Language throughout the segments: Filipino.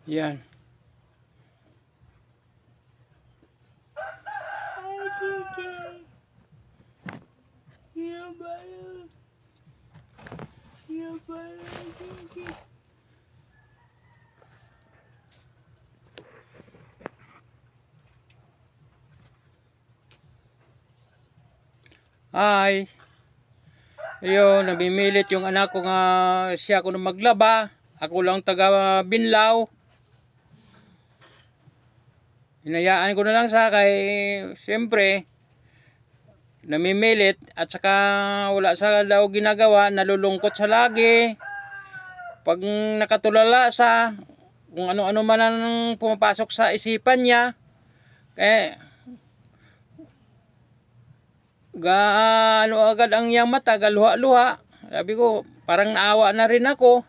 Yan. Hi. Ayun, namimilit yung anak ko nga siya ko na maglaba. Ako lang taga Binlaw. Hinayaan ko na lang sa kay siyempre namimilit at saka wala sa daw ginagawa, nalulungkot sa lagi. Pag nakatulala sa kung ano-ano man ang pumapasok sa isipan niya, ano agad ang iyang mata, galuha-luha. Sabi ko, parang naawa na rin ako.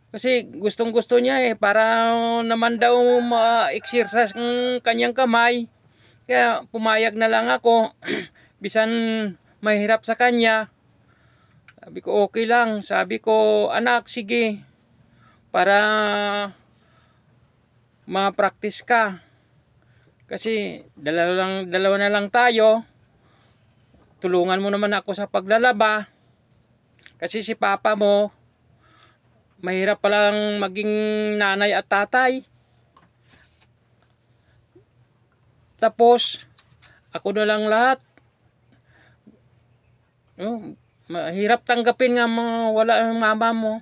Kasi gustong gusto niya para naman daw ma-exercise ng kanyang kamay. Kaya pumayag na lang ako, bisan mahirap sa kanya. Sabi ko okay lang, sabi ko anak sige, para ma-practice ka. Kasi dalawa na lang tayo. Tulungan mo naman ako sa paglalaba. Kasi si papa mo, mahirap palang maging nanay at tatay. Tapos, ako na lang lahat. Mahirap tanggapin nga wala ang mama mo.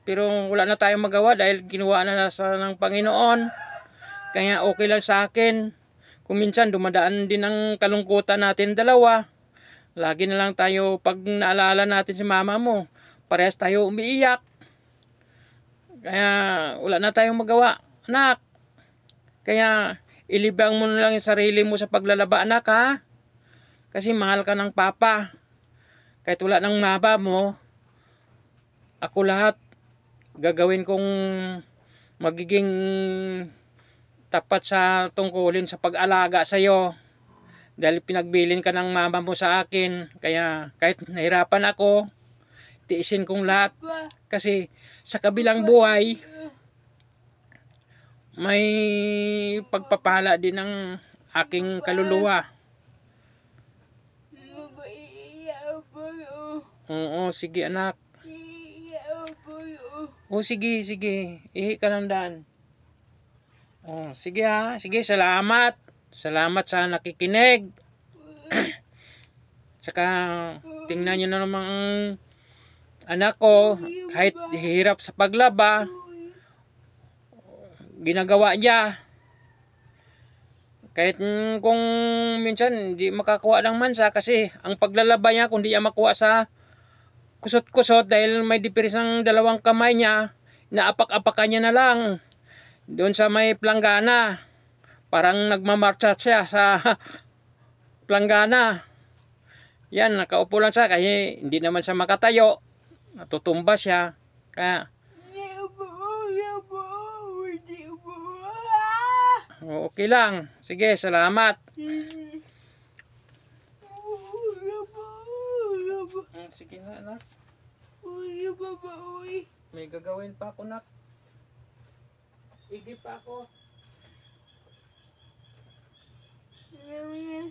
Pero wala na tayong magawa dahil ginawa na sa ng Panginoon. Kaya okay lang sa akin. Kung minsan dumadaan din ang kalungkutan natin dalawa. Lagi na lang tayo, pag naalala natin si mama mo, parehas tayo umiiyak. Kaya wala na tayong magawa, anak. Kaya ilibang mo na lang yung sarili mo sa paglalaba, anak, ha? Kasi mahal ka ng papa. Kahit wala ng mama mo, ako lahat gagawin kong magiging tapat sa tungkulin sa pag-alaga sa iyo. Dahil pinagbilin ka ng mama mo sa akin. Kaya kahit nahirapan ako, tiisin kong lahat. Kasi sa kabilang buhay, may pagpapala din ng aking kaluluwa. Oo, sige anak. Oo, sige. Ihi ka ng daan. Oh, sige ha. Sige, salamat. Salamat sa nakikinig. Saka tingnan niyo na naman ang anak ko, kahit hirap sa paglaba, ginagawa niya. Kahit kung minsan hindi makakuha ng mansa kasi ang paglalaba niya kung di niya makuha sa kusot-kusot dahil may dipiris ang dalawang kamay niya, naapak-apakan niya na lang doon sa may planggana. Parang nagmamarcha siya sa planggana. Yan, nakaupo lang siya kasi hindi naman siya makatayo. Natutumba siya. Kaya okay lang. Sige, salamat. Sige na, anak. May gagawin pa ako, nak. Igip pa ako. Ayun.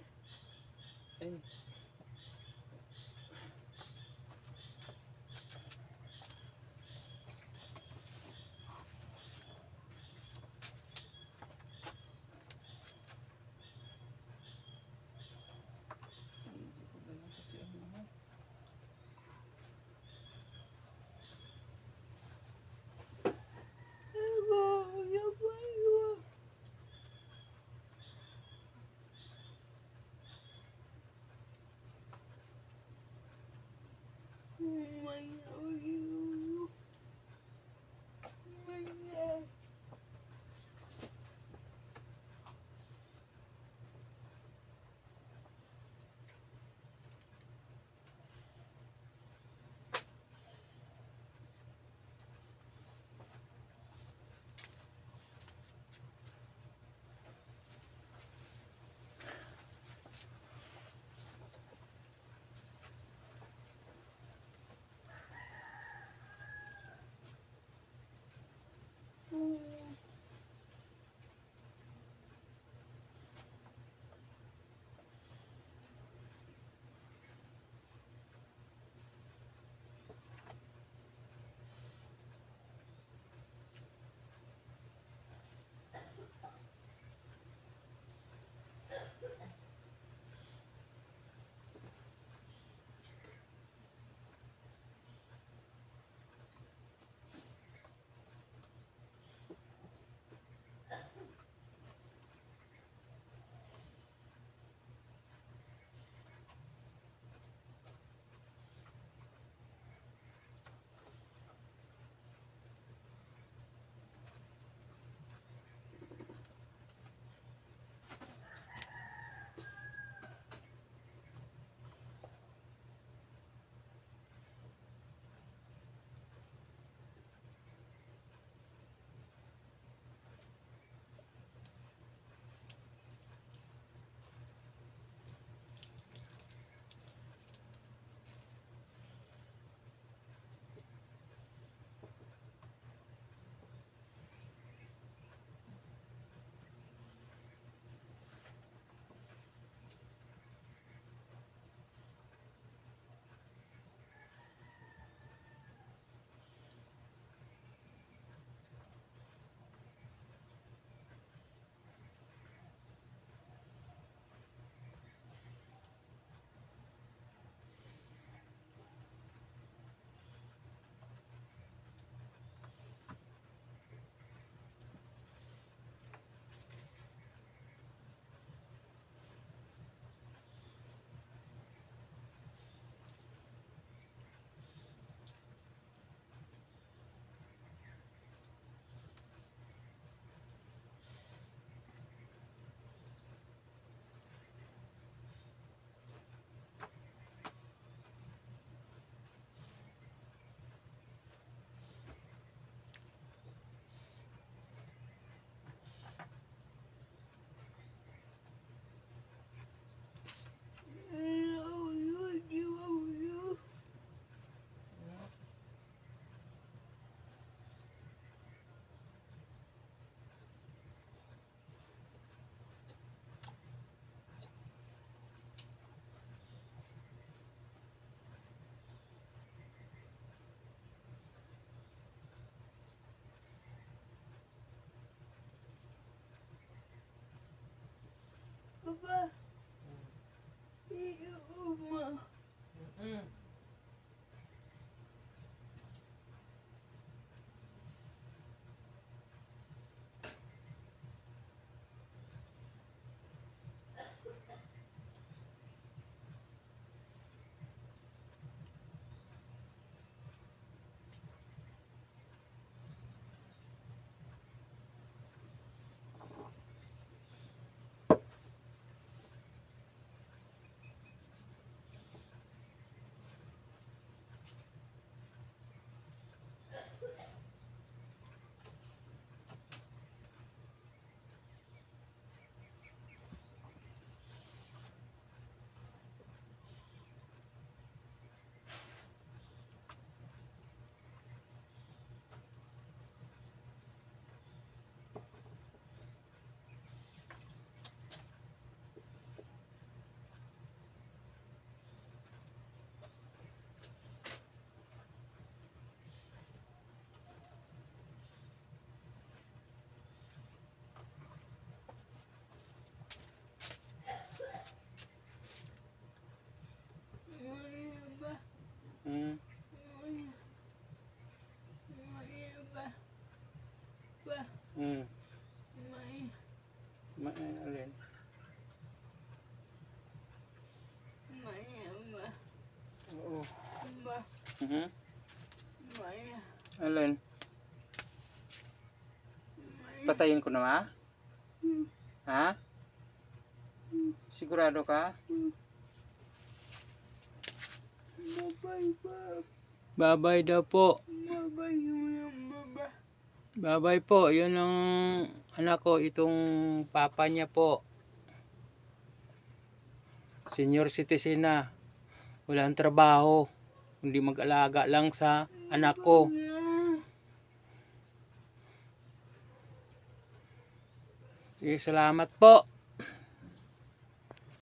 Papa. Uma. Alin? Oo. Alin? Patayin ko na ma? Ha? Sigurado ka? Babay daw po. Babay po. Yun ang anak ko. Itong papa niya po. Senior citizen na. Walang trabaho. Hindi mag-alaga lang sa anak ko. Sige, salamat po.